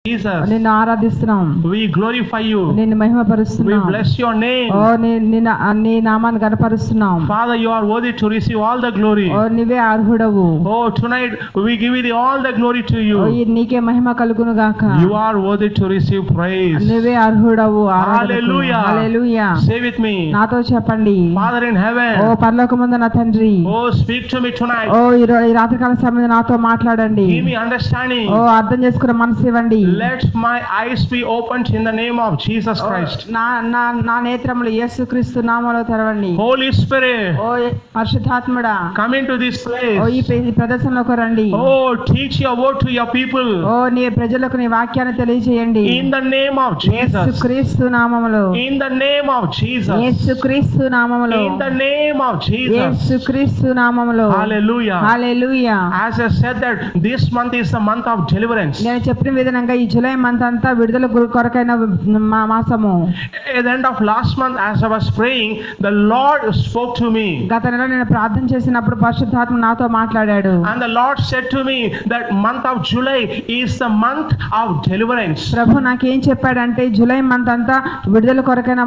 Jesus, నిన్ను ఆరాధిస్తున్నాం, we glorify you, నిన్ను we మహిమపరుస్తున్నాం, bless your name. ఓ నీ నామాన్ని గణపరుస్తున్నాం. Father, you are worthy to receive all the glory. ఓ నీవే అర్హుడవు. Oh, tonight we give you all the glory to oh you. నీకే మహిమ కలుగును గాక. You are worthy to receive praise. నీవే అర్హుడవు. Hallelujah. Hallelujah. Say with me, నాతో చెప్పండి. Father in heaven, ఓ పరలోకమందు నా తండ్రి, oh speak to me tonight. ఓ ఈ రాత్రికాల సమయంలో నాతో మాట్లాడండి. Give me understanding. ఓ అర్థం చేసుకునే మనసు ఇవ్వండి. Let my eyes be opened in the name of Jesus Christ. నా నేత్రములు యేసుక్రీస్తు నామములో తెరవండి. Holy Spirit, ఓ పరిశుద్ధాత్ముడా, come into this place. ఓ ఈ ప్రదర్శనలోకి రండి. Oh, teach your word to your people. ఓ నీ ప్రజలకు నీ వాక్యాన్ని తెలియజేయండి. In the name of Jesus. యేసుక్రీస్తు నామములో. In the name of Jesus. యేసుక్రీస్తు నామములో. In the name of Jesus. యేసుక్రీస్తు నామములో. Hallelujah. Hallelujah. As I said that this month is the month of deliverance. నేను చెప్పిన విధంగా ఈ జూలై మంత్ అంతా విడుదల కొరకైన మాసము. At the end of last month, as I was praying, the Lord spoke to me. గత నెల నేను ప్రార్థన చేసినప్పుడు పరిశుద్ధాత్మ నాతో మాట్లాడాడు. And the Lord said to me that month of July is the month of deliverance. ప్రభు నాకేం చెప్పాడంటే జూలై మంత్ అంతా విడుదల కొరకైన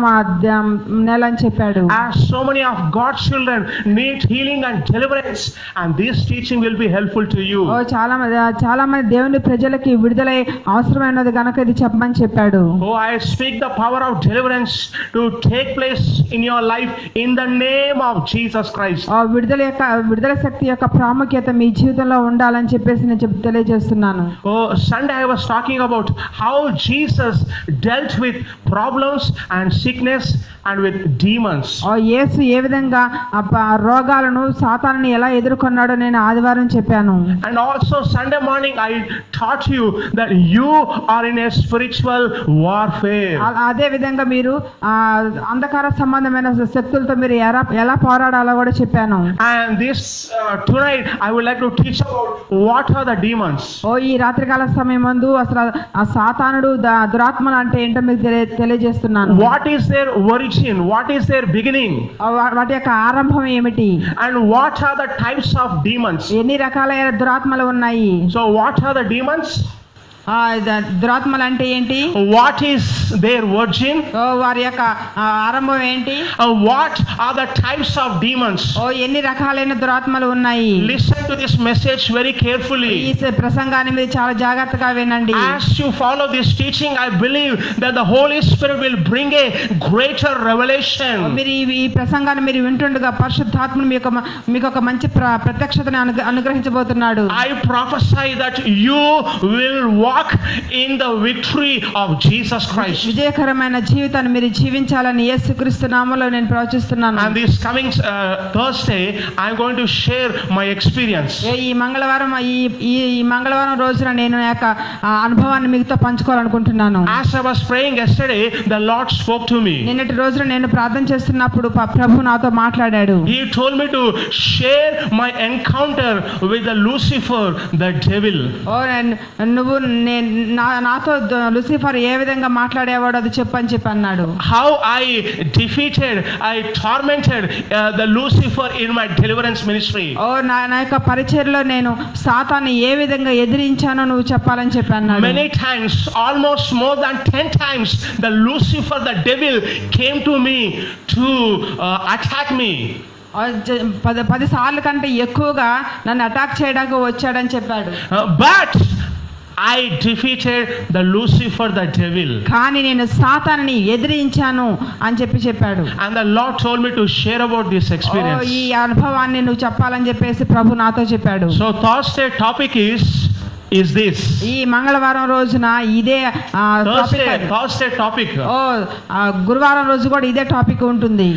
నెల అని చెప్పాడు. As so many of God's children need healing and deliverance, and this teaching will be helpful to you. ఓ చాలా మంది దేవుని ప్రజలకి విడుదల అవసరమైనది గనుక ఇది చెప్పమని చెప్పాడు. Oh, I speak the power of deliverance to take place in your life in the name of Jesus Christ. విడుదల శక్తి యొక్క ప్రాముఖ్యత మీ జీవితంలో ఉండాలని చెప్పేసి నేను తెలియజేస్తున్నాను. Oh, Sunday I was talking about how Jesus dealt with problems and sickness and with demons. ఓ యేసు ఏ విధంగా రోగాలను సాతానుని ఎలా ఎదుర్కొన్నాడో నేను ఆదివారం చెప్పాను. And also Sunday morning I taught you that you are in a spiritual warfare. అదే విధంగా మీరు అంధకార సంబంధమైన శక్తులతో మీరు ఎలా పోరాడాలో కూడా చెప్పాను. And this tonight I would like to teach about what are the demons. ఓ ఈ రాత్రికాల సమయం ముందు అసలు ఆ సాతానుడు దురాత్మలు అంటే ఏంటో మీకు తెలియజేస్తున్నాను. What is their origin? What is their beginning? వాటి యొక్క ఆరంభం ఏమిటి? And what are the types of demons? ఎన్ని రకాలైన దురాత్మలు ఉన్నాయి? So what are the demons? దురాత్మలు అంటే ఏంటి? What is their origin? వారి యొక్క ఆరంభం ఏంటి? What are the types of demons? ఎన్ని రకాలైన దురాత్మలు ఉన్నాయి? Listen to this message very carefully. ఈ ప్రసంగాన్ని మీరు చాలా జాగ్రత్తగా వినండి. As you follow this teaching, I believe that the Holy Spirit will bring a greater revelation. మీరు ఈ ప్రసంగాన్ని మీరు వింటుండగా పరిశుద్ధాత్మ మీకు ఒక మంచి ప్రత్యక్షతను అనుగ్రహించబోతున్నాడు. I prophesy that you will walk in the victory of Jesus Christ. విజయకరమైన జీవితాన్ని మీరు జీవించాలని యేసుక్రీస్తు నామములో నేను ప్రవచిస్తున్నాను. And this coming Thursday I am going to share my experience. ఈ మంగళవారం రోజున నేను నా యొక్క అనుభవాన్ని మీతో పంచుకోవాలనుకుంటున్నాను. As I was praying yesterday, the Lord spoke to me. నిన్నటి రోజున నేను ప్రార్థన చేస్తున్నప్పుడు ప్రభు నాతో మాట్లాడాడు. He told me to share my encounter with the Lucifer, the devil. నువ్వు నాతో లూసిఫర్ ఏ విధంగా మాట్లాడేవాడో అది చెప్పని చెప్పి అన్నాడు. How I defeated, I tormented the Lucifer in my deliverance ministry. నా యొక్క పరిచర్యలో నేను సాతాన్ని ఏ విధంగా ఎదిరించానో నువ్వు చెప్పాలని చెప్పి అన్నాడు. Many times, almost more than 10 times, the Lucifer, the devil came to me to attack me. 10 సార్లు కంటే ఎక్కువగా నన్ను అటాక్ చేయడానికి వచ్చాడని చెప్పాడు. But I defeated the Lucifer, the devil. కానీ నేను సాతానుని ఎదిరించాను అని చెప్పాడు. And the Lord told me to share about this experience. ఈ అనుభవాన్ని నువ్వు చెప్పాలని చెప్పేసి ప్రభు నాతో చెప్పాడు. So Thursday topic is this. ఈ మంగళవారం రోజున ఇదే Thursday topic. గురువారం రోజు కూడా ఇదే టాపిక్ ఉంటుంది.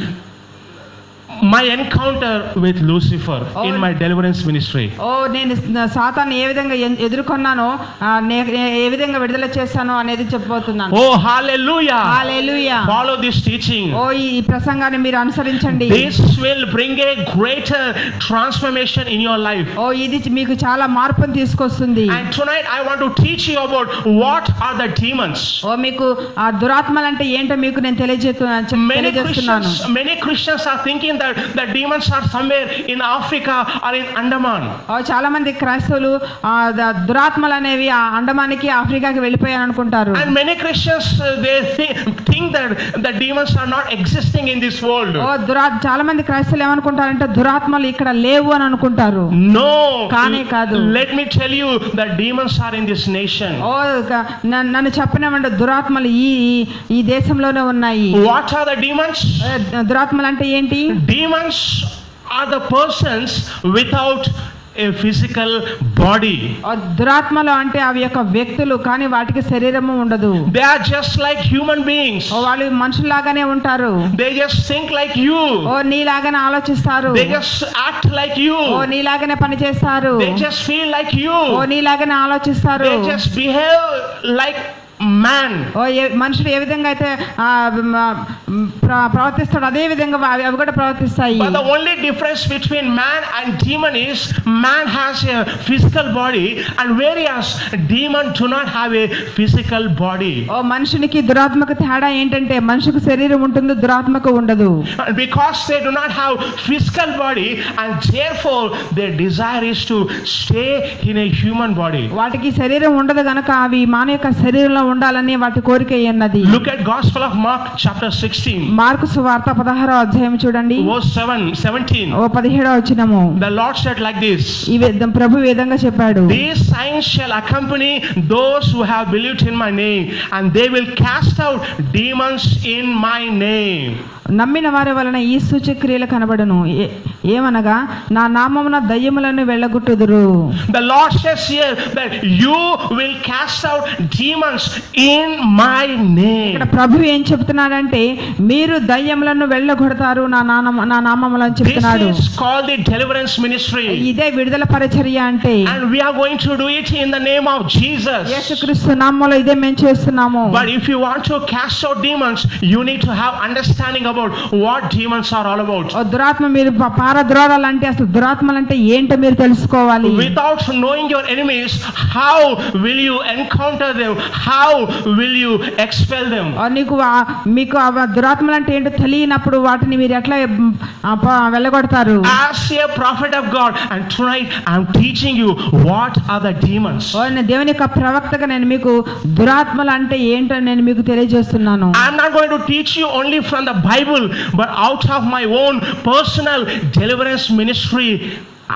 My encounter with Lucifer in my deliverance ministry. నేను సాతాన్ని ఏ విధంగా ఎదుర్కొన్నానో ఏ విధంగా విడుదల చేస్తానో అనేది చెప్పబోతున్నాను. Oh, hallelujah. Hallelujah. Follow this teaching. ఈ ప్రసంగాన్ని మీరు అనుసరించండి. This will bring a greater transformation in your life. ఇది మీకు చాలా మార్పును తీసుకొస్తుంది. And tonight I want to teach you about what are the demons. మీకు ఆ దురాత్మలు అంటే ఏంటో మీకు నేను తెలియజేస్తున్నాను. Many Christians are thinking that that the demons are somewhere in Africa or in Andaman. చాలా మంది క్రైస్తవులు దురాత్మలు అనేవి ఆ అండమానికి ఆఫ్రికాకి వెళ్ళిపోయారు అనుకుంటారు. And many Christians they think that the demons are not existing in this world. చాలా మంది క్రైస్తవులు ఏమనుకుంటారంటే దురాత్మలు ఇక్కడ లేవు అని అనుకుంటారు. No, కానే కాదు. Let me tell you, the demons are in this nation. నన్ను చెప్పినామంటే దురాత్మలు ఈ దేశంలోనే ఉన్నాయి. What are the demons? దురాత్మలు అంటే ఏంటి? Demons are the persons without a physical body. దురాత్మలు అంటే అవి యొక్క వ్యక్తులు, కానీ వాటికి శరీరము ఉండదు. They are just like human beings. వాళ్ళు మనుషుల్లాగానే ఉంటారు. They just think like you. నీలాగానే ఆలోచిస్తారు. They just act like you. నీలాగానే పని చేస్తారు. They just feel like you. నీలాగానే ఆలోచిస్తారు. They just behave like man. మనుషుడు ఏ విధంగా అయితే ప్రవర్తిస్తాడు అదే విధంగా అవి కూడా ప్రవర్తిస్తాయి. But the only difference between man and demon is man has a physical body and whereas demon do not have a physical body. మనుషునికి దురాత్మకు తేడా ఏంటంటే మనిషికి శరీరం ఉంటుంది, దురాత్మకు ఉండదు. Because they do not have physical body and therefore their desire is to stay in a human body. వాటికి శరీరం ఉండదు గనుక అవి మానవ యొక్క శరీరంలో ఉండాలని వాటి కోరిక అన్నది. Look at Gospel of Mark chapter 16. Mark సువార్త 16వ అధ్యాయం చూడండి. Verse 17. 17వ వచనము. The Lord said like this. ప్రభు ఈ విధంగా చెప్పాడు. These signs shall accompany those who have believed in my name and they will cast out demons in my name. నమ్మిన వారి వలన ఈ సూచక్రియలు కనబడును. ఏమనగా నా నామమున దయ్యములను వెళ్ళగొట్టుదురు. The Lord says here that you will cast out demons in my name. ఇక్కడ ప్రభు ఏం చెప్తున్నాడంటే మీరు దయ్యములను వెళ్ళగొడతారు నా నామములో అని చెప్తున్నాడు. This is called the deliverance ministry. ఇదే విడుదల పరిచర్య అంటే. And we are going to do it in the name of Jesus. యేసుక్రీస్తు నామములో ఇదే మేము చేస్తున్నాము. But if you want to cast out demons, you need to have understanding about what demons are all about. దురాత్మ మీరు పారద్రోలాలంటే అసలు దురాత్మలంటే ఏంటో మీరు తెలుసుకోవాలి. Without knowing your enemies, how will you encounter them? How will you expel them? మీకు దురాత్మలంటే ఏంటో తెలియనప్పుడు వాటిని మీరు ఎట్లా వెళ్ళగొడతారు? As a prophet of God, and tonight I am teaching you what are the demons. దేవుని యొక్క ప్రవక్తగా నేను మీకు దురాత్మలు అంటే ఏంటో నేను మీకు తెలియజేస్తున్నాను. I am not going to teach you only from the Bible, but out of my own personal deliverance ministry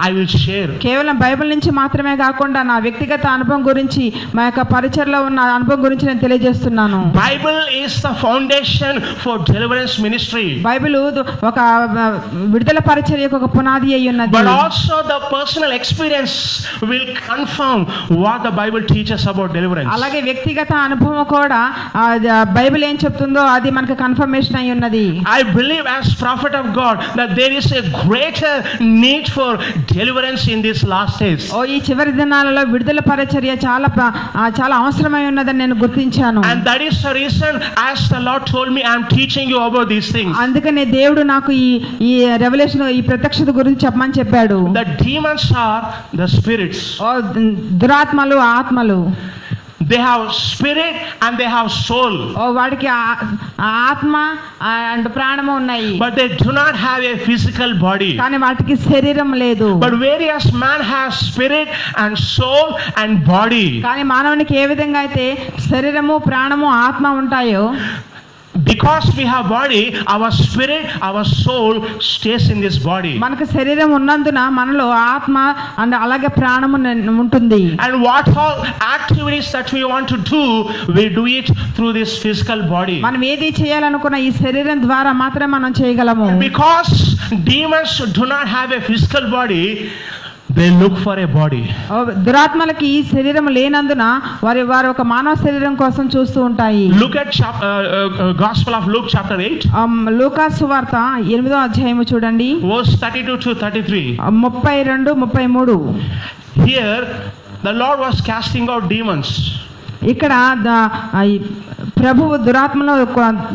I will share. కేవలం బైబిల్ నుంచి మాత్రమే కాకుండా నా వ్యక్తిగత అనుభవం గురించి మా యొక్క పరిచర్లో ఉన్న అనుభవం గురించి నేను తెలియజేస్తున్నాను. Bible is the foundation for deliverance ministry. Bible ఒక విడుదల పరిచర్యకు ఒక పునాది అయి ఉన్నది. But also the personal experience will confirm what the Bible teaches about deliverance. అలాగే వ్యక్తిగత అనుభవం కూడా బైబిల్ ఏం చెప్తుందో అది మనకు కన్ఫర్మేషన్ అయి ఉన్నది. I believe as prophet of God that there is a greater need for deliverance in these last days. ఈ చివరి దినాలలో విడుదల పరిచర్య చాలా అవసరమై ఉన్నదని నేను గుర్తించాను. And that is the reason as the Lord told me I am teaching you about these things. అందుకనే దేవుడు నాకు ఈ రెవల్యూషన్ ఈ ప్రత్యక్షత గురించి చెప్పమని చెప్పాడు. The demons are the spirits. దురాత్మలు ఆత్మలు. They have spirit and they have soul. వాడికి ఆత్మ అండ్ ప్రాణము ఉన్నాయి. But they do not have a physical body. కానీ వాటికి శరీరం లేదు. But whereas man has spirit and soul and body. కానీ మానవునికి ఏ విధంగా అయితే శరీరము ప్రాణము ఆత్మ ఉంటాయో, because we have body, our spirit, our soul stays in this body. మనకు శరీరం ఉన్నందున మనలో ఆత్మ అండ్ అలాగే ప్రాణము ఉంటుంది. And what all activities that we want to do, we do it through this physical body. మనం ఏది చేయాలనుకున్న ఈ శరీరం ద్వారా మాత్రమే మనం చేయగలము. Because demons do not have a physical body, they look for a body. దురాత్మలకి ఈ శరీరం లేనందున వారు ఒక మానవ శరీరం కోసం చూస్తూ ఉంటాయి. Look at Gospel of Luke chapter 8. లూకా సువార్త 8వ అధ్యాయము చూడండి. Verse 32 to 33. 32 33. Here the Lord was casting out demons. ఇక్కడ ప్రభువు దురాత్మను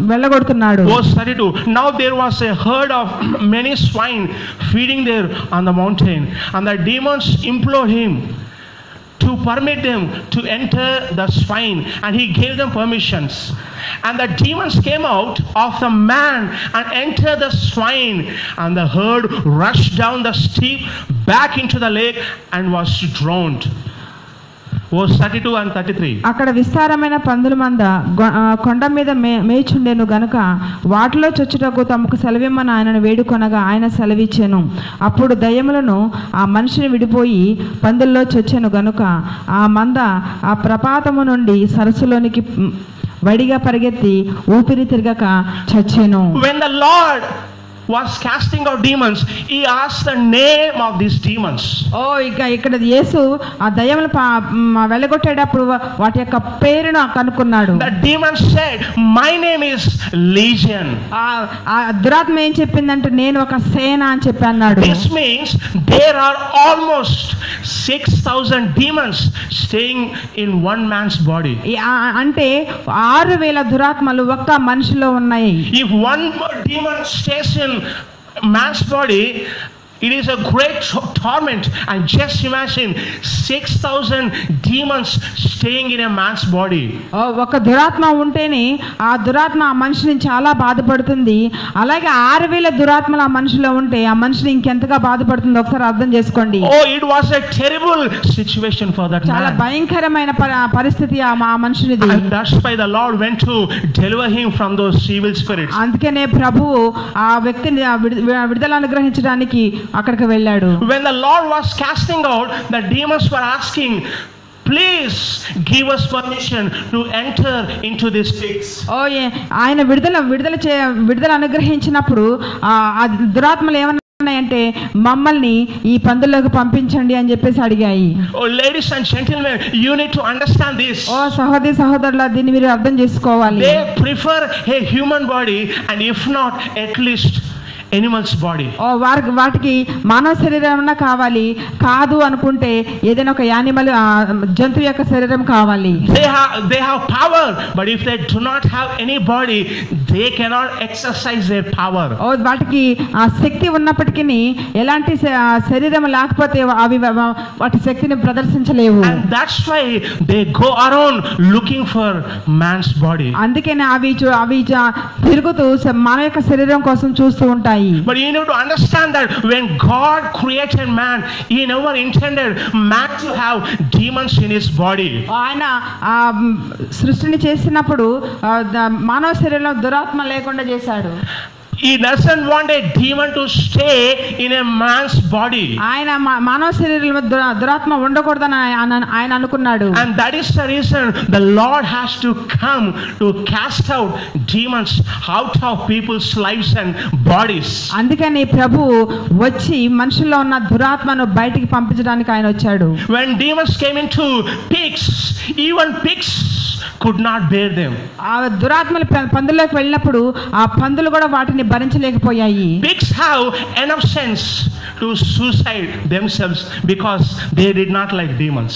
వెళ్ళగొడుతున్నాడు. Verse 32. Now there was a herd of many swine feeding there on the mountain, and the demons implored him to to permit them to enter the swine, and he gave them permissions. And the demons came out of the man and entered the swine, and the herd rushed down the steep back into the lake and was drowned. Verse 32 and 33. అక్కడ విస్తారమైన పందుల మంద కొండ మీద మేచుండెను గనుక వాటిలో చొచ్చుటకు తమకు సెలవిమ్మని ఆయనను వేడుకొనగా ఆయన సెలవిచ్చెను. అప్పుడు దయ్యములను ఆ మనిషిని విడిపోయి పందుల్లో చొచ్చెను గనుక ఆ మంద ఆ ప్రపాతము నుండి సరస్సులోనికి వడిగా పరిగెత్తి ఊపిరి తిరగక చచ్చెను. When the Lord was casting out demons, he asked the name of these demons. ఇక్కడ యేసు ఆ దయ్యములు వెళ్ళగొట్టేటప్పుడు వాటి యొక్క పేరును కనుక్కున్నాడు. The demons said, my name is Legion. ఆ దురాత్మ ఏం చెప్పిందంటే నేను ఒక సేన అని చెప్పి అన్నాడు. This means there are almost 6,000 demons staying in one man's body. అంటే 6,000 దురాత్మలు ఒక్క మనిషిలో ఉన్నాయి. If one demon stays in man's body, it is a great torment. And just imagine 6,000 demons staying in a man's body. ఒక దురాత్మ ఉంటేనే ఆ దురాత్మ ఆ మనిషిని చాలా బాధపడుతుంది. అలాగే 6,000 దురాత్మలు ఆ మనిషిలో ఉంటే ఆ మనిషిని ఇంకెంతగా బాధపడుతుందో ఒకసారి అర్థం చేసుకోండి. It was a terrible situation for that man. చాలా భయంకరమైన పరిస్థితి ఆ మనిషినిది. And that's why the Lord went to deliver him from those evil spirits. అందుకనే ప్రభువు ఆ వ్యక్తిని విడుదల అనుగ్రహించడానికి అక్కడికి వెళ్ళాడు. When the Lord was casting out, the demons were asking, please give us permission to enter into these pigs. ఆయన విడుదల అనుగ్రహించినప్పుడు ఆ దురాత్మలు ఏమన్నాయంటే మమ్మల్ని ఈ పందుల్లోకి పంపించండి అని చెప్పేసి అడిగాయి. Ladies and gentlemen, you need to understand this. సహోదరుల దీన్ని మీరు అర్థం చేసుకోవాలి. They prefer a human body, and if not, at least animal's body. వాటికి మానవ శరీరం కావాలి, కాదు అనుకుంటే ఏదైనా ఒక యానిమల్ జంతువు యొక్క శరీరం కావాలి. They have power, but if they do not have any body, they cannot exercise their power. వాటికి ఆ శక్తి ఉన్నప్పటికీ ఎలాంటి శరీరం లేకపోతే అవి వాటి శక్తిని ప్రదర్శించలేవు. And that's why they go around looking for man's body. అందుకనే అవి తిరుగుతూ మానవ యొక్క శరీరం కోసం చూస్తూ ఉంటాయి. But you need to understand that when God created man, he never intended man to have demons in his body. ఆయన సృష్టిని చేసినప్పుడు మానవ శరీరంలో దురాత్మ లేకుండా చేశాడు. He doesn't want a demon to stay in a man's body. ఆయన మానవ శరీరంలో దురాత్మ ఉండకూడదని ఆయన అనుకున్నాడు. And that is the reason the Lord has to come to cast out demons out of people's lives and bodies. అందుకని ప్రభు వచ్చి మనుషుల్లో ఉన్న దురాత్మను బయటికి పంపించడానికి ఆయన వచ్చాడు. When demons came into pigs, even pigs could not bear them. ఆ దురాత్మలు పందుల్లోకి వెళ్ళినప్పుడు ఆ పందులు కూడా వాటిని భరించలేకపోయాయి. Pigs have enough sense to suicide themselves because they did not like demons.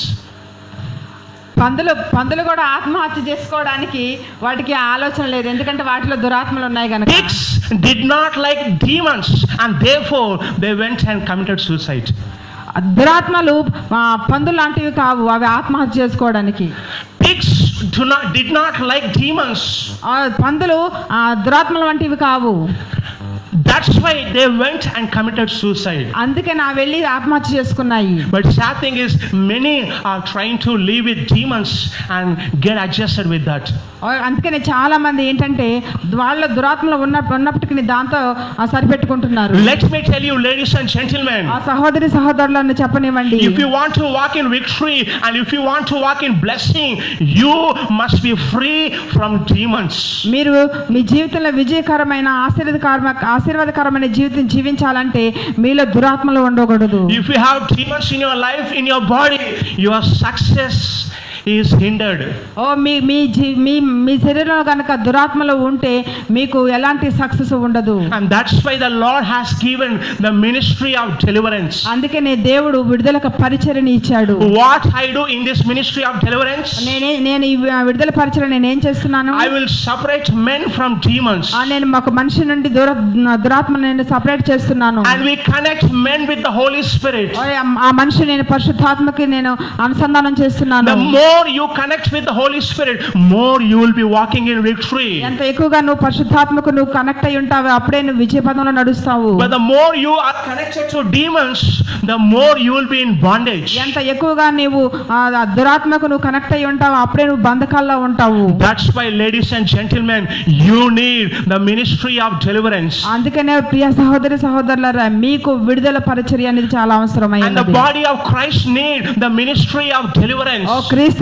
పందులు కూడా ఆత్మహత్య చేసుకోవడానికి వాటికి ఆలోచన లేదు, ఎందుకంటే వాటిలో దురాత్మలు ఉన్నాయి కనుక. Pigs did not like demons, and therefore they went and committed suicide. దురాత్మలు పందులు లాంటివి కావు, అవి ఆత్మహత్య చేసుకోవడానికి. Pigs did not like demons. పందులు దురాత్మల వంటివి కావు. That's why they went and committed suicide. అందుకే నా వెళ్ళి ఆత్మహత్య చేసుకున్నాయి. But sad thing is, many are trying to live with demons and get adjusted with that. అందుకనే చాలా మంది ఏంటంటే వాళ్ళ దురాత్మలు ఉన్నప్పటికీ దాంతో సరిపెట్టుకుంటున్నారు. Let me tell you, ladies and gentlemen, ఆ సహోదరులను చెప్పనివ్వండి. if you want to walk in victory and if you want to walk in blessing, you must be free from demons. మీరు మీ జీవితంలో విజయకరమైన ఆశీర్వాదకరమైన జీవితం జీవించాలంటే మీలో దురాత్మలు ఉండకూడదు. If you have demons in your life, in your body, your success is hindered. ఓ మీ మీ జీ- మీ మీ శరీరంలో కనుక దురాత్మలు ఉంటే మీకు ఎలాంటి సక్సెస్ ఉండదు. And that's why the Lord has given the ministry of deliverance. అందుకనే దేవుడు విడుదలకు పరిచర్యని ఇచ్చాడు. What I do in this ministry of deliverance, నేను ఈ విడుదల పరిచర్య నేనేం చేస్తున్నాను? I will separate men from demons. నేను ఒక మనిషి నుండి దురాత్మను నేను సపరేట్ చేస్తున్నాను. And we connect men with the Holy Spirit. ఆ మనిషి నేను పరిశుద్ధాత్మకి నేను అనుసంధానం చేస్తున్నాను. The more you connect with the Holy Spirit, more you will be walking in victory. ఎంత ఎక్కువగా నువ్వు పరిశుద్ధాత్మకు నువ్వు కనెక్ట్ అయి ఉంటావో అప్పుడే నువ్వు విజయపథంలో నడుస్తావు. But the more you are connected to demons, the more you will be in bondage. ఎంత ఎక్కువగా నీవు ఆ దురాత్మకు నువ్వు కనెక్ట్ అయి ఉంటావో అప్పుడే నువ్వు బంధకాల్లో ఉంటావు. That's why, ladies and gentlemen, you need the ministry of deliverance. అందుకనే ప్రియ సహోదరి సహోదరులారా మీకు విడుదల పరిచర్య అనేది చాలా And the అవసరమైనది. body of Christ need the ministry of deliverance. క్రీస్తు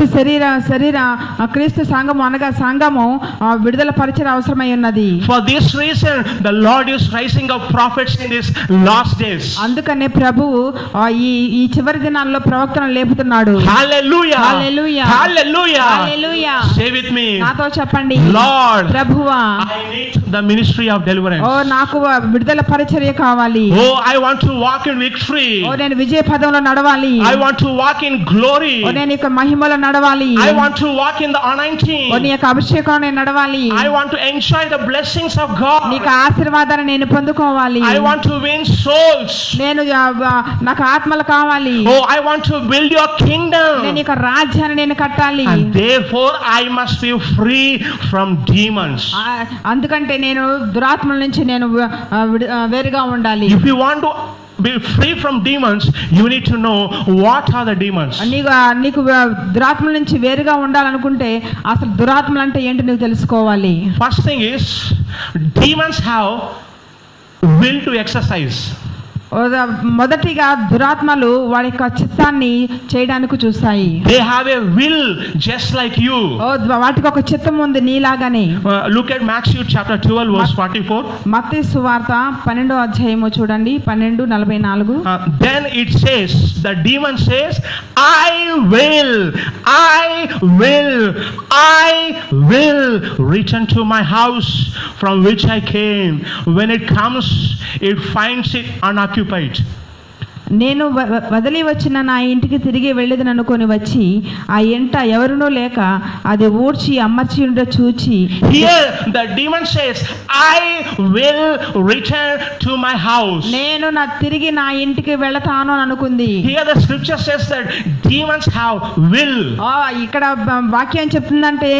క్రీస్తు సంఘము అనగా సంఘము విడుదల పరిచర్య అవసరమై ఉన్నది. For this reason, the Lord is raising up prophets in these last days. అందుకనే ప్రభువు ఈ చివరి దినాల్లో ప్రవక్తలను లేపుతున్నాడు. Hallelujah. Hallelujah. Hallelujah. Hallelujah. Say with me, నాతో చెప్పండి, Lord, ప్రభువా I need the ministry of deliverance. నాకు విడుదల పరిచర్య కావాలి. I want to walk in victory. నేను విజయ పదంలో నడవాలి. I want to walk in glory. నేను ఇక మహిమలో నడవాలి. I want to walk in the anointing. నీ యొక్క అభిషేకంలో నేను నడవాలి. I want to enjoy the blessings of God. నీకు ఆశీర్వాదాన్ని నేను పొందుకోవాలి. I want to win souls. నేను నాకు ఆత్మలు కావాలి. I want to build your kingdom. నేను ఇక రాజ్యాన్ని నేను కట్టాలి. And therefore I must be free from demons. అందుకంటే నేను దురాత్మల నుంచి నేను వేరుగా ఉండాలి. If you want to be free from demons, you need to know what are the demons. నీకు దురాత్మల నుంచి వేరుగా ఉండాలనుకుంటే అసలు దురాత్మలు అంటే ఏంటి నువ్వు తెలుసుకోవాలి. First thing is, demons have will to exercise. మొదటిగా దురాత్మలు వారి యొక్క చిత్తాన్ని చేయడానికి చూస్తాయి. They have a will just like you. వాటికి ఒక చిత్తం ఉంది నీలాగానే. Look at Matthew chapter 12 verse 44. మత్తయి సువార్త 12వ అధ్యాయము చూడండి 12:44. Then it says, the demon says, I will return to my house from which I came. When it comes, it finds it unoccupied. నేను వదిలి వచ్చిన నా ఇంటికి తిరిగి వెళ్ళేదననుకొని వచ్చి ఆ ఇంట ఎవరునూ లేక అది ఊడ్చి అమర్చి ఉండ చూచి. Here the demon says, I will return to my house. నేను తిరిగి నా ఇంటికి వెళతాను అని అనుకుంది. Here the scripture says that demons have will. ఇక్కడ వాక్యం చెప్తుందంటే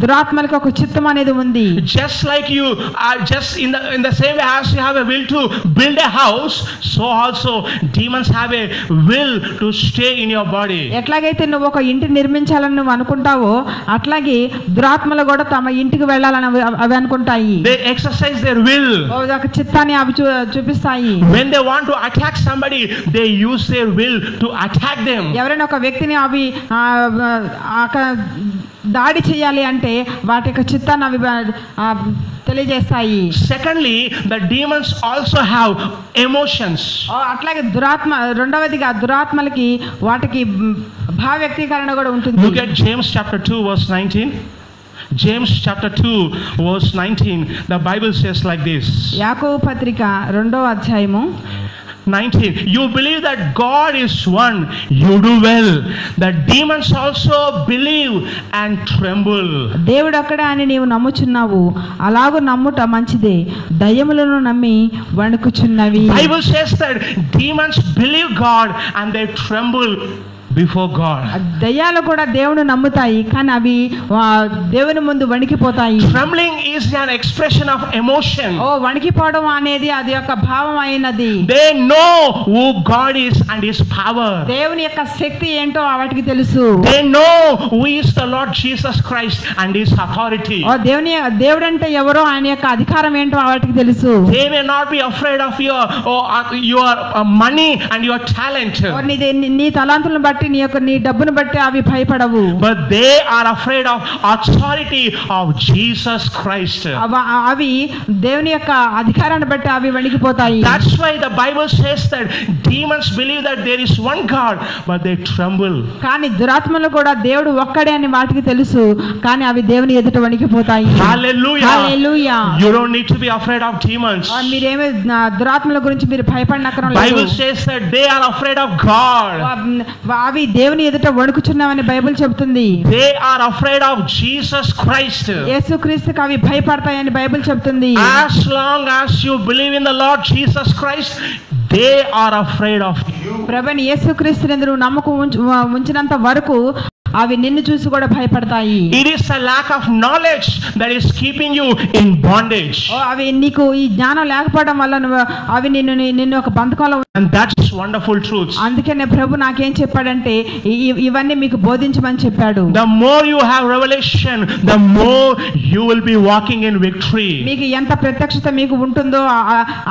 దురాత్మలకు ఒక చిత్తం అనేది ఉంది. Just like you are just in the same way as you have a will to build a house, so also demons have a will to stay in your body. ఎట్లాగైతే నువ్వు ఒక ఇంటి నిర్మించాలని నువ్వు అనుకుంటావో అట్లాగే దురాత్మలు కూడా తమ ఇంటికి వెళ్ళాలని అవి అనుకుంటాయి. They exercise their will. ఒక చిత్తాన్ని అవి చూపిస్తాయి. When they want to attack somebody, they use their will to attack them. ఎవరైనా ఒక వ్యక్తిని అవి దాడి చేయాలి అంటే వాటి యొక్క చిత్తాన్ని అవి తెలియజేస్తాయి. Secondly, the demons also have emotions. అట్లాగే రెండవదిగా దురాత్మలకి వాటికి భావ వ్యక్తీకరణ కూడా ఉంటుంది. Look at James chapter 2 verse 19. James chapter 2 verse 19. The Bible says like this. యాకోబు పత్రిక 2వ అధ్యాయము 19. You believe that God is one, you do well. The demons also believe and tremble. దేవుడు అక్కడ అని నీవు నమ్ముచున్నావు, అలాగూ నమ్ముట మంచిదే, దయ్యములను నమ్మి వణుకుచున్నవి. Bible says that demons believe God and they tremble before God. దయ్యాలు కూడా దేవుని నమ్ముతాయి కానీ అవి దేవుని ముందు వణికిపోతాయి. Trembling is an expression of emotion. వణికిపోవడం అనేది అది యొక్క భావం అయినది. They know who God is and his power. దేవుని యొక్క శక్తి ఏంటో వాటికి తెలుసు. They know who is the Lord Jesus Christ and his authority. దేవుడు అంటే ఎవరో ఆయన యొక్క అధికారం ఏంటో వాటికి తెలుసు. They may not be afraid of your money and your talent. నీ తలాంతులను బట్టి బట్టి నీ డబ్బును బట్టి అవి భయపడవు. But they are afraid of authority of Jesus Christ. అవి దేవుని యొక్క అధికారాన్ని బట్టి అవి వణికిపోతాయి. That's why the Bible says that demons believe that there is one God, but they tremble. కానీ దురాత్మలు కూడా దేవుడు ఒక్కడే అని వాటికి తెలుసు, కానీ అవి దేవుని ఎదుట వణికిపోతాయి. Hallelujah. Hallelujah. You don't need to be afraid of demons. మీరేమే దురాత్మల గురించి మీరు భయపడనక్కరం లేదు. Bible says that they are afraid of God. అవి దేవుని ఎదుట వణుకుచున్నామని బైబిల్ చెప్తుంది. They are afraid of Jesus Christ. యేసుక్రీస్తుకి అవి భయపడతాయని బైబిల్ చెప్తుంది. As long as you believe in the Lord Jesus Christ, they are afraid of you. ప్రభువైన యేసుక్రీస్తునందు నువ్వు నమ్మకం ఉంచినంత వరకు అవి నిన్ను చూసి కూడా భయపడతాయి. It is a lack of knowledge that is keeping you in bondage. అవి నీకు ఈ జ్ఞానం లేకపోవడం వల్ల అవి నిన్ను ఒక బంధకంలో. And that's wonderful truths. అందుకనే ప్రభు నాకేం చెప్పాడంటే ఇవన్నీ మీకు బోధించమని చెప్పాడు. The more you have revelation, the more you will be walking in victory. మీకు ఎంత ప్రత్యక్షత మీకు ఉంటుందో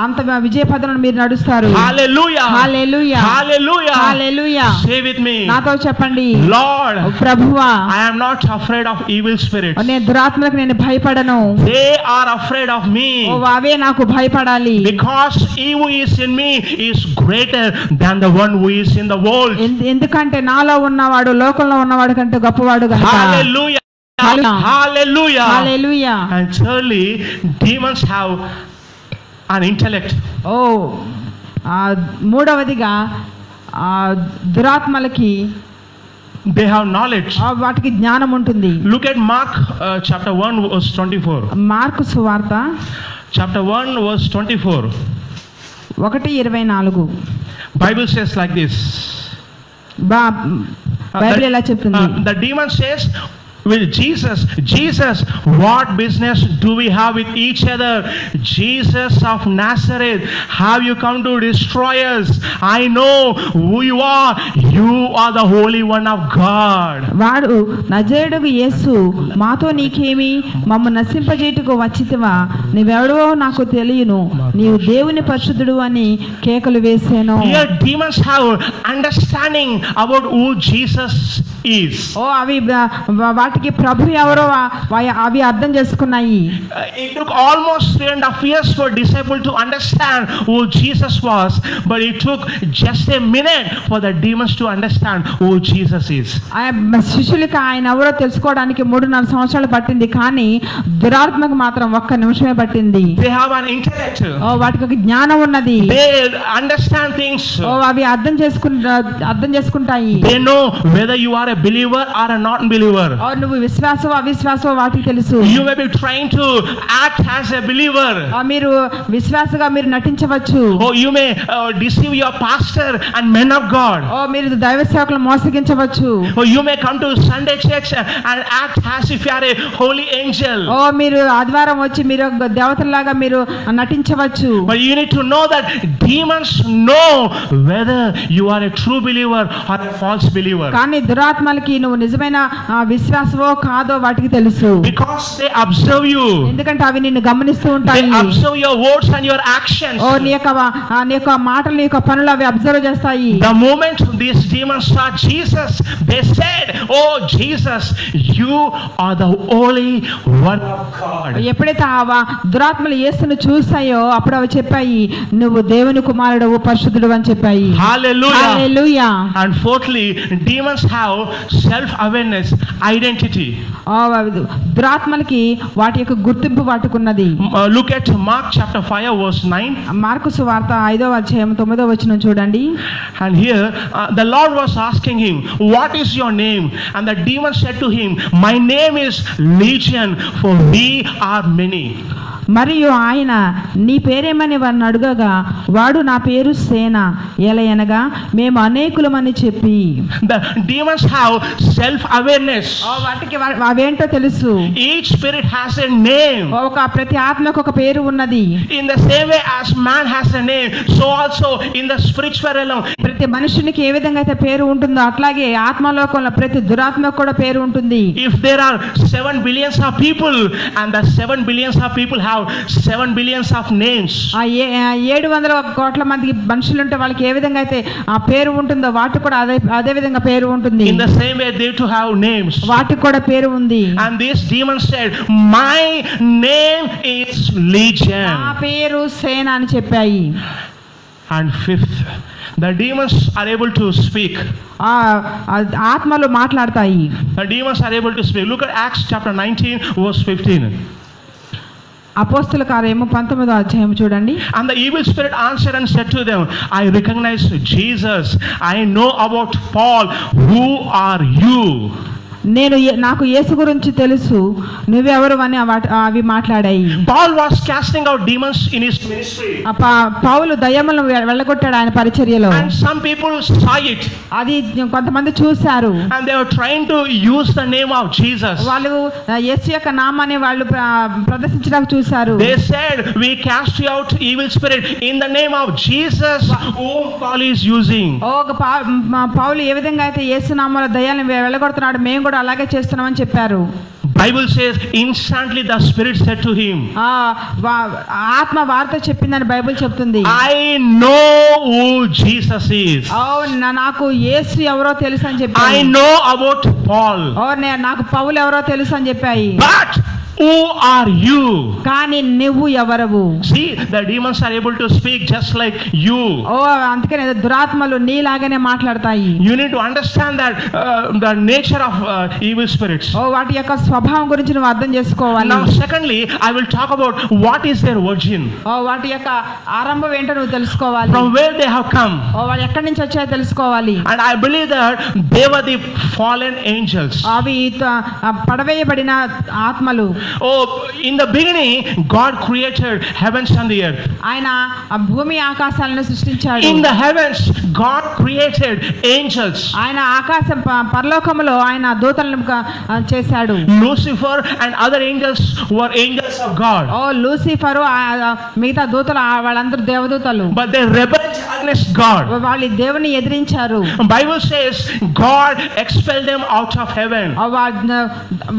అంత విజయ పథంలో మీరు నడుస్తారు. Hallelujah. Hallelujah. Hallelujah. Hallelujah. Say with me. నాతో చెప్పండి. Lord, ప్రభువా, I am not afraid of evil spirits. నేను దురాత్మలకు నేను భయపడను. They are afraid of me. అవే నాకు భయపడాలి. Because he who is in me is greater than the one who is in the world. ఎందుకంటే నాలో ఉన్నవాడు లోకంలో ఉన్నవాడు కంటే గొప్పవాడు గనుక. Hallelujah. Hallelujah. Hallelujah. And thirdly, demons have an intellect. మూడవదిగా దురాత్మలకి they have knowledge. వాటికి జ్ఞానం ఉంటుంది. Look at Mark chapter 1 verse 24. Mark సువార్త chapter 1 verse 24. 1:24. Bible says like this. Bible ఎలా చెప్తుంది? The demon says with Jesus, what business do we have with each other? Jesus of Nazareth, have you come to destroy us? I know who you are. You are the Holy One of God. వాడు నజరేయుడగు యేసు, మాతో నీకేమి? మమ్ము నశింపజేయుటకు వచ్చితివా? నీవెవడో నాకు తెలియను, నీవు దేవుని పరిశుద్ధుడు అని కేకలు వేసాను. Here demons have understanding about who Jesus is. అవి వాటికి ప్రభు ఎవరో అవి అర్థం చేసుకున్నాయి. It took almost 3.5 years for disciples to understand who Jesus was, but it took just a minute for the demons to understand who Jesus is. శిష్యులకు ఆయన ఎవరో తెలుసుకోవడానికి 3.5 సంవత్సరాలు పట్టింది, కానీ దురాత్మకు మాత్రం 1 నిమిషమే పట్టింది. They have an intellect. వాటికి ఒక జ్ఞానం ఉన్నది. They understand things. అవి అర్థం చేసుకుంటాయి. They know whether you are a believer or a non-believer. నువ్వు విశ్వాసమో అవిశ్వాసమో వాటికి తెలుసు. You may be trying to act as a believer. మీరు విశ్వాసగా మీరు నటించవచ్చు. You may deceive your pastor and men of God. మీరు దైవ సేవకులను మోసగించవచ్చు. You may come to Sunday church and act as if you are a holy angel. మీరు ఆదివారం వచ్చి మీరు దేవతలాగా మీరు నటించవచ్చు. But you need to know that demons know whether you are a true believer or a false believer. కానీ దురాత్మలకి నువ్వు నిజమైన విశ్వాసమో కాదో వాటికి తెలుసు. Because they observe you. ఎందుకంటే అవి నిన్ను గమనిస్తూ ఉంటాయి. They observe your words and your actions. నీ యొక్క మాటలు నీ యొక్క పనులు అవి అబ్జర్వ్ చేస్తాయి. The moment these demons saw Jesus, they said, "Oh Jesus, you are the Holy One of God." ఎప్పుడైతే దురాత్మలు యేసును చూస్తాయో అప్పుడు అవి చెప్పాయి, నువ్వు దేవుని కుమారుడు పరిశుద్ధుడు అని చెప్పాయి. Hallelujah. Hallelujah. And fourthly, demons have self-awareness, identity. దురాత్మలకి వాటి యొక్క గుర్తింపు వాటికున్నది. Look at Mark chapter 5 verse 9. Mark సువార్త 5వ అధ్యాయం 9వ వచనం చూడండి. And here the Lord was asking him, "What is your name?" And the demon said to him, "My name is Legion, for we are many." మరియు ఆయన నీ పేరేమని వారిని అడుగగా వాడు నా పేరు సేన ఎలయనగా మేము అనేకులమని చెప్పి. The demons have self awareness. వాటికి అవేంటో తెలుసు. Each spirit has a name. ప్రతి ఆత్మకు ఒక పేరు ఉన్నది. In the same way as man has a name, so also in the spiritual realm. ప్రతి మనుషునికి ఏ విధంగా అయితే పేరు ఉంటుందో అట్లాగే ఆత్మలోకంలో ప్రతి దురాత్మకు కూడా పేరు ఉంటుంది. If there are 7 billions of people and the 7 billions of people have have 7 billions of names. 700 కోట్ల మంది మనుషులుంటే వాళ్ళకి ఏ విధంగా అయితే ఆ పేరు ఉంటుందో వాటికి కూడా అదే విధంగా పేరు ఉంటుంది. In the same way they too have names. వాటికి కూడా పేరు ఉంది. And this demon said, my name is Legion. నా పేరు సేన అని చెప్పాయి. And fifth, the demons are able to speak. ఆత్మలు మాట్లాడతాయి. The demons are able to speak. Look at Acts chapter 19 verse 15. అపోస్తల కార్యము 19వ అధ్యాయం చూడండి. And the evil spirit answered and said to them, I recognize Jesus. I know about Paul. Who are you? నాకు యేసు గురించి తెలుసు, నువ్వెవరు అని అవి మాట్లాడాయి. Paul was casting out demons in his ministry. పౌలు దయ్యములను వెళ్ళగొట్టాడు ఆయన పరిచర్యలో. And some people saw it. అది కొంతమంది చూశారు. And they were trying to use the name of Jesus. వాళ్ళు యేసు యొక్క నామాన్ని వాళ్ళు ప్రదర్శించడానికి చూశారు. They said, we cast you out evil spirit in the name of Jesus whom Paul is using. పౌలు ఏ విధంగా అయితే యేసు నామములో దయ్యాలను వెళ్ళగొడుతున్నాడు, మేము కూడా అలాగే చేస్తున్నామని చెప్పారు. Bible says instantly the spirit said to him, ఆత్మ వారితో చెప్పిందని బైబిల్ చెప్తుంది. I know who Jesus is. నాకు యేసు ఎవరో తెలుసు అని చెప్పారు. I know about Paul. నాకు పౌలు ఎవరో తెలుసు అని చెప్పాయి. But who are you? కానీ నువ్వు ఎవరవు? See, the demons are able to speak just like you. అందుకనే దురాత్మలు నీలాగానే మాట్లాడతాయి. You need to understand that the nature of evil spirits. వాటి యొక్క స్వభావం గురించి నువ్వు అర్థం చేసుకోవాలి. Now secondly, I will talk about what is their origin. వాటి యొక్క ఆరంభం ఏంటో నువ్వు తెలుసుకోవాలి. From where they have come. వాళ్ళు ఎక్కడి నుంచి వచ్చాయో తెలుసుకోవాలి. And I believe that they were the fallen angels. అవి పడవేయబడిన ఆత్మలు. In the beginning God created heavens and the earth. ఆయన భూమి ఆకాశాలను సృష్టించాడు. In the heavens God created angels. ఆయన ఆకాశం పరలోకములో ఆయన దూతలను చేశాడు. Lucifer and other angels were angels of God. Lucifer మిగతా దూతలు వాళ్ళందరూ దేవదూతలు. But they rebelled against God. వాళ్ళు దేవుని ఎదిరించారు. Bible says God expelled them out of heaven.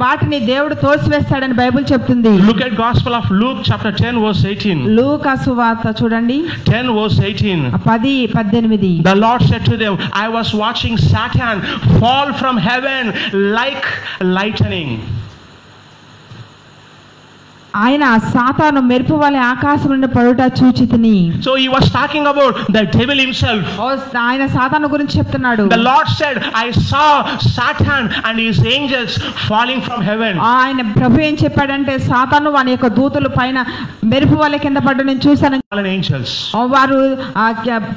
వాటిని దేవుడు తోసివేస్తాడని బైబిల్ చెప్తుంది. Look at Gospel of Luke chapter 10 verse 18. లూకా సువార్త చూడండి 10 verse 18. 10:18. The Lord said to them, I was watching Satan fall from heaven like lightning. ఆయన సాతాను మెరుపు వలె ఆకాశం నుండి పడుట చూచితిని. So he was talking about the devil himself. ఆయన సాతాను గురించి చెప్తున్నాడు. The Lord said, I saw Satan and his angels falling from heaven. ఆయన ప్రభు ఏం చెప్పాడంటే సాతాను వాని యొక్క దూతలు పైన మెరుపు వలె కింద పడ్డ నేను చూశాను. Fallen angels. వారు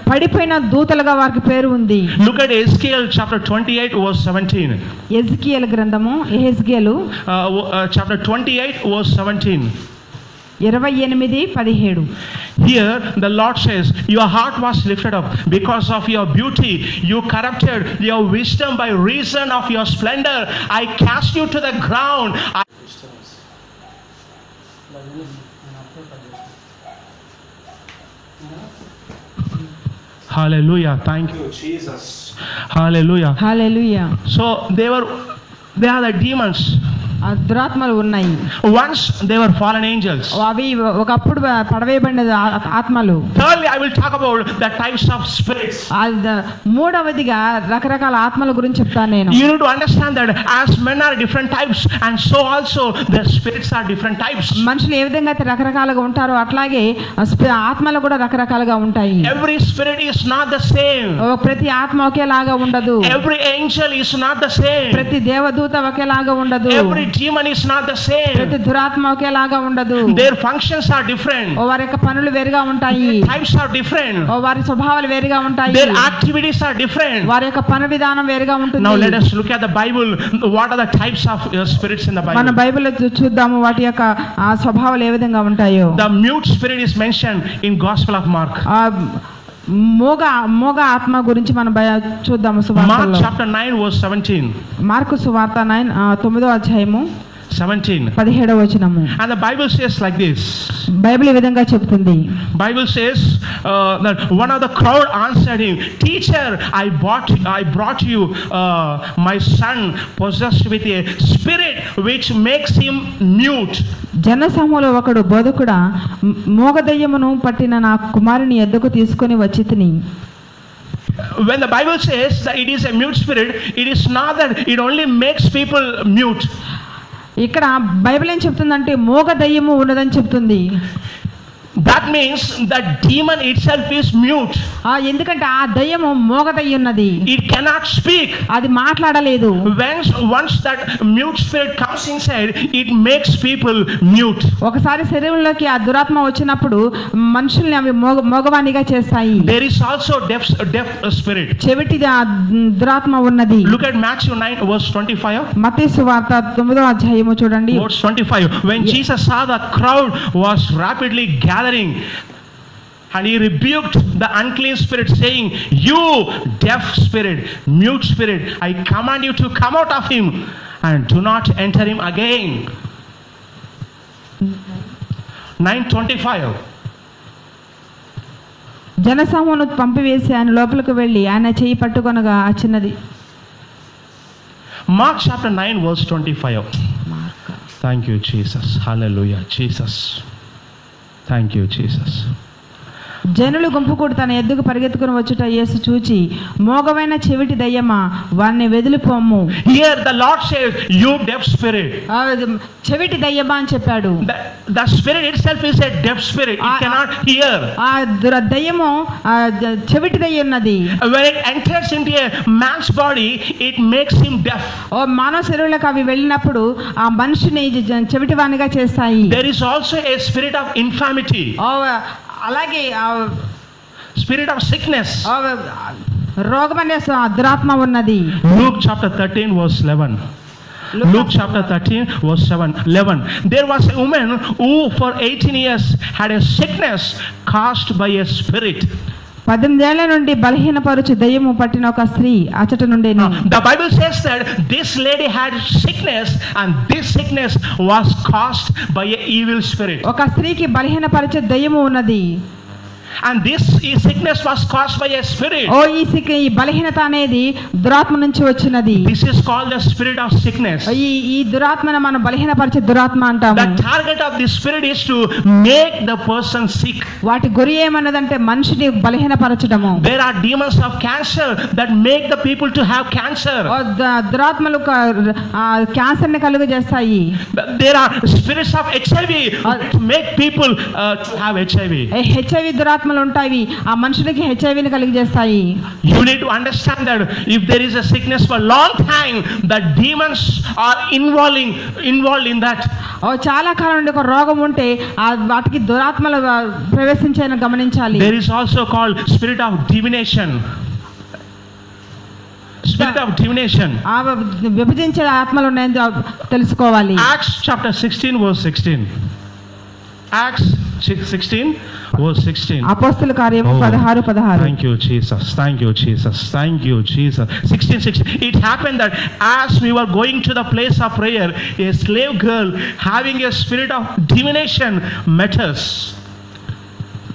పడిపోయిన దూతలుగా వారికి పేరు ఉంది. Look at Ezekiel chapter 28 verse 17. ఎజ్కియేలు గ్రంథము Ezekiel chapter 28 verse 17. 28:17. Here the Lord says, your heart was lifted up because of your beauty. You corrupted your wisdom by reason of your splendor. I cast you to the ground. Hallelujah. Thank you, Jesus. Hallelujah. Hallelujah. So they are the demons. దురాత్మలు ఉన్నాయి. Once they were fallen angels. అవి ఒకప్పుడు పడవేయబడిన ఆత్మలు. Thirdly, I will talk about the types of spirits. మూడవదిగా రకరకాల ఆత్మల గురించి చెప్తాను నేను. You need to understand that as men are different types, and so also the spirits are different types. మనుషులు ఏ విధంగా అయితే రకరకాలుగా ఉంటారో అట్లాగే ఆత్మలు కూడా రకరకాలుగా ఉంటాయి. Every spirit is not the same. ప్రతి ఆత్మ ఒకేలాగా ఉండదు. Every angel is not the same. ప్రతి దేవదూత ఒకేలాగా ఉండదు. Every demon is not the same. ప్రతి దురాత్మ ఒకేలాగా ఉండదు. Their functions are different. వారి యొక్క పనులు వేరుగా ఉంటాయి. Their types are different. వారి స్వభావాలు వేరుగా ఉంటాయి. Their activities are different. వారి యొక్క పని విధానం వేరుగా ఉంటుంది. Now let us look at the Bible. What are the types of spirits in the Bible? మన బైబిల్లో చూద్దాము వాటి యొక్క స్వభావాలు ఏ విధంగా ఉంటాయో. The mute spirit is mentioned in Gospel of Mark. మోగ ఆత్మ గురించి మనం చూద్దాము సువార్తలో. Mark chapter 9 verse 17. మార్కు సువార్త 9వ అధ్యాయము 17. 17వ వచనము. And the Bible says like this. Bible ఈ విధంగా చెప్తుంది. Bible says that one of the crowd answered him, "Teacher, I brought you my son possessed with a spirit which makes him mute." జనసమూహంలో ఒకడు, బోధకుడా, మోగదయ్యమును పట్టిన నా కుమారుని ఎద్దకు తీసుకొని వచ్చితిని. When the Bible says that it is a mute spirit, it is not that it only makes people mute. ఇక్కడ Bible ఏం చెప్తుందంటే మోగ దయ్యము ఉన్నదని చెప్తుంది. That means that demon itself is mute. ఎందుకంటే ఆ దయ్యము మోగ దయ్యం ఉన్నది. It cannot speak. అది మాట్లాడలేదు. Once that mute spirit comes inside, it makes people mute. ఒకసారి శరీరంలోకి ఆ దురాత్మ వచ్చినప్పుడు మనుషుల్ని అవి మోగవానిగా చేస్తాయి. There is also deaf spirit. చెవిటి దురాత్మ ఉన్నది. Look at Matthew 9 verse 25. మత్తయి సువార్త 9వ అధ్యాయము చూడండి. Verse 25. When Jesus saw the crowd was rapidly gathering, and he rebuked the unclean spirit, saying, "You deaf spirit, mute spirit, I command you to come out of him and do not enter him again." 9:25. జనసమూహమును పంపివేసి ఆయన లోపలికి వెళ్ళి ఆయన చేయి పట్టుకొనగా ఆ చిన్నది. Mark chapter 9 verse 25. Thank you Jesus. Hallelujah Jesus. Thank you Jesus. జనులు గుంపు కూడి తన ఎద్దుకు పరిగెత్తుకుని వచ్చుట యేసు చూచి, మోగమైన చెవిటి దయ్యమా, వారిని వెదిలిపోమ్ము. Here the Lord says, "You deaf spirit." చెవిటి దయ్యమా అని చెప్పాడు. The spirit itself is a deaf spirit. It cannot hear. ఆ దయ్యము చెవిటి దయ్యం ఉన్నది. When it enters into a man's body, it makes him deaf. మానవ శరీరంలోకి అవి వెళ్ళినప్పుడు ఆ మనిషిని చెవిటి వానిగా చేస్తాయి. There is also a spirit of infirmity. అలాగే Spirit of sickness. రోగం అనే దురాత్మ ఉన్నది. Luke chapter 13 verse 11. Luke chapter 13 verse 11. There was a woman who for 18 years had a sickness caused by a spirit. 18 ఏళ్ల నుండి బలహీనపరుచు దయ్యము పట్టిన ఒక స్త్రీ అచట నుండేను. The Bible says that this lady had sickness, and this sickness was caused by an evil spirit. ఒక స్త్రీకి బలహీనపరిచే దయ్యము ఉన్నది. And this sickness was caused by a spirit. ఈ బలహీనత అనేది దురాత్మ నుంచి వచ్చినది. This is called the spirit of sickness. ఈ దురాత్మను మనం బలహీనపరిచే దురాత్మ అంటాము. The target of this spirit is to make the person sick. వాటి గురి ఏమన్నదంటే మనిషిని బలహీనపరచడము. There are demons of cancer that make the people to have cancer. దురాత్మలు క్యాన్సర్ ని కలుగజేస్తాయి. There are spirits of HIV to make people to have HIV. HIV దురాత్మ ఉంటాయి, ఆ మనుషులకి హెచ్ఐవిని కలిగజేస్తాయి. You need to understand that if there is a sickness for a long time, the demons are involved in that. చాలా కాలం నుండి ఒక రోగం ఉంటే వాటికి దురాత్మలు ప్రవేశించాయని గమనించాలి. There is also called spirit of divination. Spirit of divination. విభజించే ఆత్మలు ఉన్నాయని తెలుసుకోవాలి. Acts chapter 16 verse 16. Acts 16 verse 16. అపోస్తల కార్యము 16:16. Thank you Jesus. Thank you Jesus. Thank you Jesus. 16:16. It happened that as we were going to the place of prayer, a slave girl having a spirit of divination met us.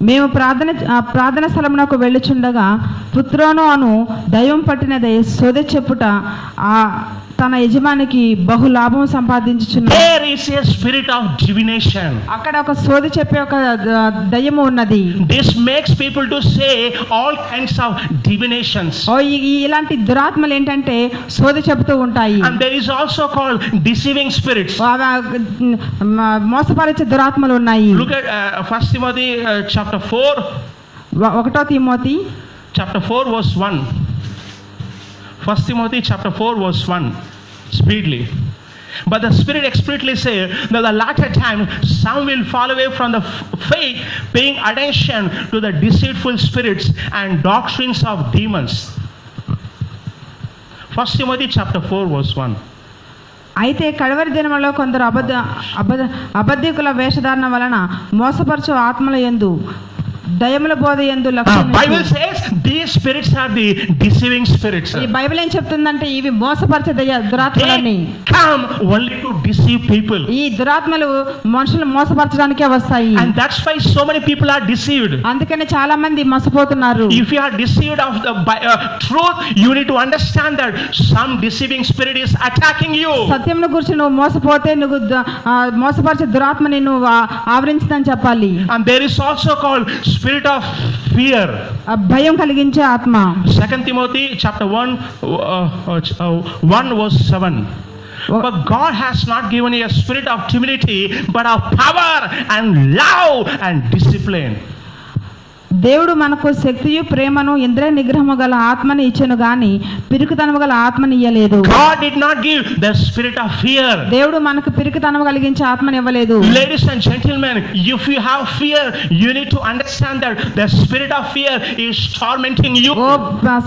మేము ప్రార్థన స్థలమునకు వెళ్ళుచుండగా పుత్రోను అను దయ్యం పట్టినదే సోద చెప్పుట తన యజమానికి బహు లాభం సంపాదించుచున్నది. There is a spirit of divination. అక్కడ ఒక సోద చెప్పే ఒక దయ్యము ఉన్నది. This makes people to say all kinds of divinations. ఇలాంటి దురాత్మలు ఏంటంటే సోద చెబుతూ ఉంటాయి. And there is also called deceiving spirits. మోసపరిచే దురాత్మలు ఉన్నాయి. Look at 1 Timothy chapter 4. 1 Timothy chapter 4 verse 1. 1 Timothy chapter 4 verse 1. Speedily. But the Spirit explicitly says that the latter time some will fall away from the faith, paying attention to the deceitful spirits and doctrines of demons. 1 Timothy chapter 4 verse 1. అయితే కడవరి దినములలో కొందరు అబద్ధికుల వేషధారణ వలన మోసపరచు ఆత్మల యందు దయముల బోధ యందు లక్ష్యం Bible says these spirits are the deceiving spirits. ఈ బైబిల్ ఏం చెప్తుందంటే ఇవి మోసపరిచే దురాత్మలని. They come only to deceive people. ఈ దురాత్మలు మనుషులను మోసపరచడానికే వస్తాయి. And that's why so many people are deceived. అందుకనే చాలా మంది మోసపోతున్నారు. If you are deceived of the truth, you need to understand that some deceiving spirit is attacking you. సత్యమును గురించి నువ్వు మోసపోతే నువ్వు మోసపరిచే దురాత్మని నువ్వు ఆవరించదని చెప్పాలి. And there is also called spirit of fear. భయం కలిగించే ఆత్మ. 2 Timothy chapter 1 verse 7. But God has not given you a spirit of timidity, but of power and love and discipline. దేవుడు మనకు శక్తియు ప్రేమను ఇంద్రియ నిగ్రహము గల ఆత్మని ఇచ్చెను గాని పిరికితనము గల ఆత్మని ఇయ్యలేదు. God did not give the spirit of fear. దేవుడు మనకు పిరికితనము కలిగించే ఆత్మని ఇవ్వలేదు. Ladies and gentlemen, if you have fear, you need to understand that the spirit of fear is tormenting you. ఓ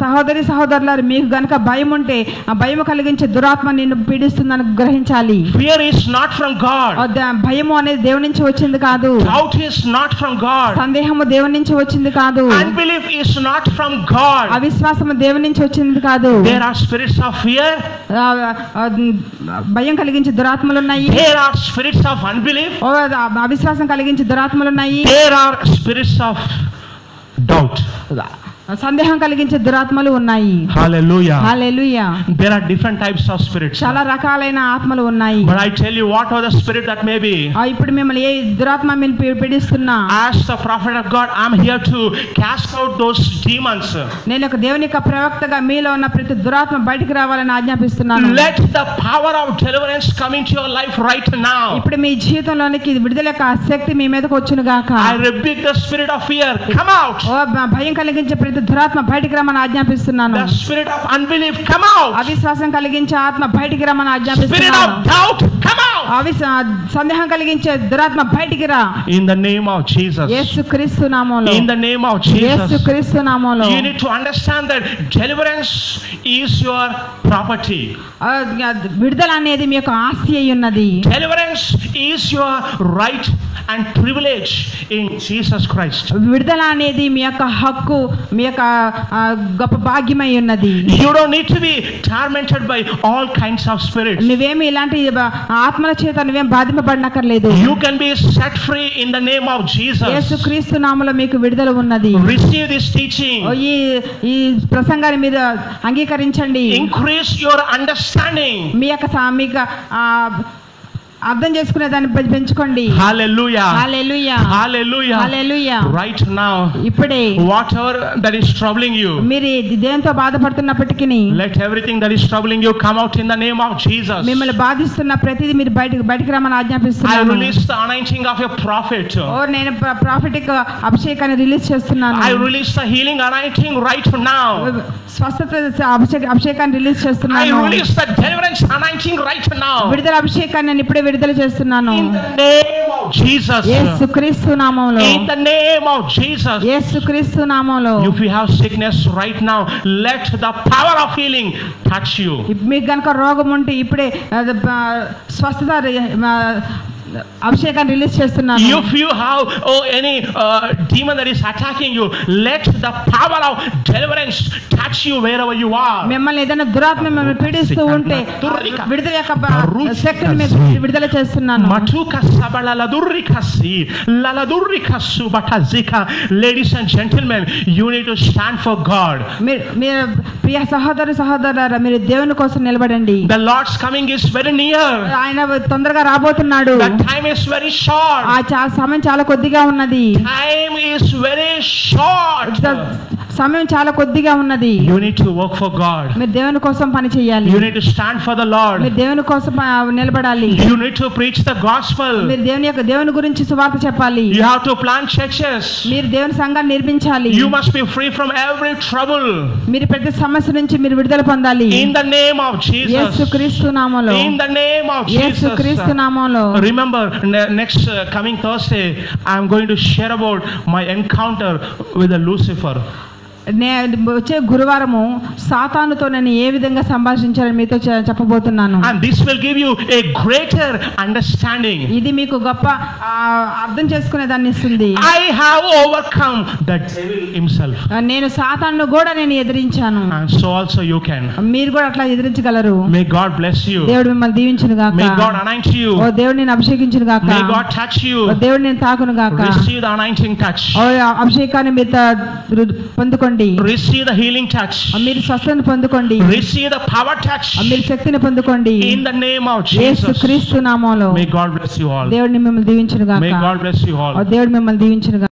సహోదరి సహోదరులారా, మీకు గనుక భయం ఉంటే ఆ భయం కలిగించే దురాత్మ నిన్ను పీడిస్తుందని గ్రహించాలి. Fear is not from God. భయము అనేది దేవుని నుంచి వచ్చింది కాదు. Doubt is not from God. సందేహము దేవుని నుంచి వచ్చింది కాదు. Unbelief is not from God. అవిశ్వాసము దేవుని నుంచి వచ్చింది కాదు. There are spirits of fear. భయం కలిగించే దురాత్మలు ఉన్నాయి. There are spirits of unbelief. అవిశ్వాసం కలిగించే దురాత్మలు ఉన్నాయి. There are spirits of doubt. సందేహం కలిగించే దురాత్మలు ఉన్నాయి. Hallelujah. Hallelujah. There are different types of spirits. చాలా రకాలైన ఆత్మలు ఉన్నాయి. But I tell you what are the spirit that may be. ఇప్పుడు మిమ్మల్ని ఏ దురాత్మ మీరు పీడిస్తున్నా, As the prophet of God, I am here to cast out those demons. నేను ఒక దేవుని యొక్క ప్రవక్తగా మీలో ఉన్న ప్రతి దురాత్మ బయటికి రావాలని ఆజ్ఞాపిస్తున్నాను. Let the power of deliverance come into your life right now. ఇప్పుడు మీ జీవితంలోనికి విడుదల యొక్క శక్తి మీ మీదకి వచ్చును గాక. I rebuke the spirit of fear. Come out. భయం కలిగించే ప్రతి దురాత్మ బయటికి రమ్మని ఆజ్ఞాపిస్తున్నాను. The spirit of unbelief, come out. అవిశ్వాసం కలిగించే ఆత్మ బయటికి రమ్మని Spirit ఆజ్ఞాపిస్తున్నాను. of doubt, come out. సందేహం కలిగించే దురాత్మ బయటికి రా. In the name of Jesus. యేసుక్రీస్తు నామములో. In the name of Jesus. యేసుక్రీస్తు నామములో. You need to understand that deliverance is your property. విడుదల అనేది మీ యొక్క ఆస్తి అయి ఉన్నది. Deliverance is your right and privilege in Jesus Christ. విడుదల అనేది మీ యొక్క హక్కు, మీ యొక్క గొప్ప భాగ్యమై ఉన్నది. You don't need to be tormented by all kinds of spirits. నువ్వేమి ఇలాంటి ఆత్మల చేత నువ్వేం బాధింపబడనక్కర్లేదు. You can be set free in the name of Jesus. యేసుక్రీస్తు నామములో మీకు విడుదల ఉన్నది. Receive this teaching. ఈ ప్రసంగాన్ని మీరు అంగీకరించండి. Increase your understanding. మీ యొక్క అర్థం చేసుకునే దాన్ని పెంచుకోండి. Hallelujah. Hallelujah. Hallelujah. Hallelujah. Right now, ఇప్పుడే whatever that is troubling you, మీరు దేంతో బాధపడుతున్నప్పటికీ let everything that is troubling you come out in the name of Jesus. మిమ్మల్ని బాధిస్తున్న ప్రతిదీ మీరు బయటికి రమ్మని I ఆజ్ఞాపిస్తున్నాను. release the anointing of your prophet. నేను prophetic అభిషేకాన్ని రిలీజ్ చేస్తున్నాను. I release the healing anointing right now. స్వస్థత అభిషేకాన్ని రిలీజ్ I చేస్తున్నాను. release the deliverance anointing right now. విడుదల అభిషేకాన్ని నేను ఇప్పుడే విడుదల చేస్తున్నాను. In the name of Jesus. యేసుక్రీస్తు నామములో. In the name of Jesus. యేసుక్రీస్తు నామములో. If you have sickness right now, let the power of healing touch you. మీకు గనుక రోగం ఉంటే ఇప్పుడే స్వస్థత అభిషేకాన్ని రిలీజ్ చేస్తున్నాను. If you have any demon that is attacking you, let the power of deliverance touch you wherever you are. మిమ్మల్ని ఏదైనా దురాత్మ మిమ్మల్ని పీడిస్తూ ఉంటే విడుదల యొక్క శక్తిని మీకు విడుదల చేస్తున్నాను. Matuka sabalala durrikasi lala durrikasu batazika. Ladies and gentlemen, you need to stand for God. మీరు ప్రియ సహోదరులారా, మీరు దేవుని కోసం నిలబడండి. The Lord's coming is very near. ఆయన తొందరగా రాబోతున్నాడు. Time is very short. సమయం చాలా కొద్దిగా ఉన్నది. Time is very short. సమయం చాలా కొద్దిగా ఉన్నది. You need to work for God. మీరు దేవుని కోసం పని చేయాలి. You need to stand for the Lord. మీరు దేవుని కోసం నిలబడాలి. You need to preach the gospel. మీరు దేవుని గురించి సువార్త చెప్పాలి. You have to plant churches. మీరు దేవుని సంఘాన్ని నిర్మించాలి. You must be free from every trouble. మీరు ప్రతి సమస్య నుంచి మీరు విడుదల పొందాలి. In the name of Jesus. యేసుక్రీస్తు నామములో. In the name of Jesus. యేసుక్రీస్తు నామములో. Remember, next coming Thursday, I am going to share about my encounter with the Lucifer. వచ్చే గురువారము సాతానుతో నేను ఏ విధంగా సంభాషించాలని మీతో చెప్పబోతున్నాను. And this will give you a greater understanding. ఇది మీకు గొప్ప అర్థం చేసుకునే దాన్ని ఇస్తుంది. I have overcome the devil himself. నేను సాతానును కూడా నేను ఎదిరించాను. And so also you can. మీరు కూడా అట్లా ఎదిరించగలరు. May God bless you. దేవుడు మిమ్మల్ని దీవించును గాక. May God anoint you. ఓ దేవుడు నిన్ను అభిషేకించును గాక. May God touch you. ఓ దేవుడు నిన్ను తాకును గాక. Receive the anointing touch. ఓ అభిషేకాన్ని మీరు పొందుకోండి. Receive the healing touch. మీరు స్వస్థతను పొందుకోండి. Receive the power touch. మీరు శక్తిని పొందుకోండి. In the name of Jesus. యేసుక్రీస్తు నామములో. May God bless you all. దేవుడు మిమ్మల్ని దీవించును గాక. May God bless you all. దేవుడు మిమ్మల్ని దీవించును గాక.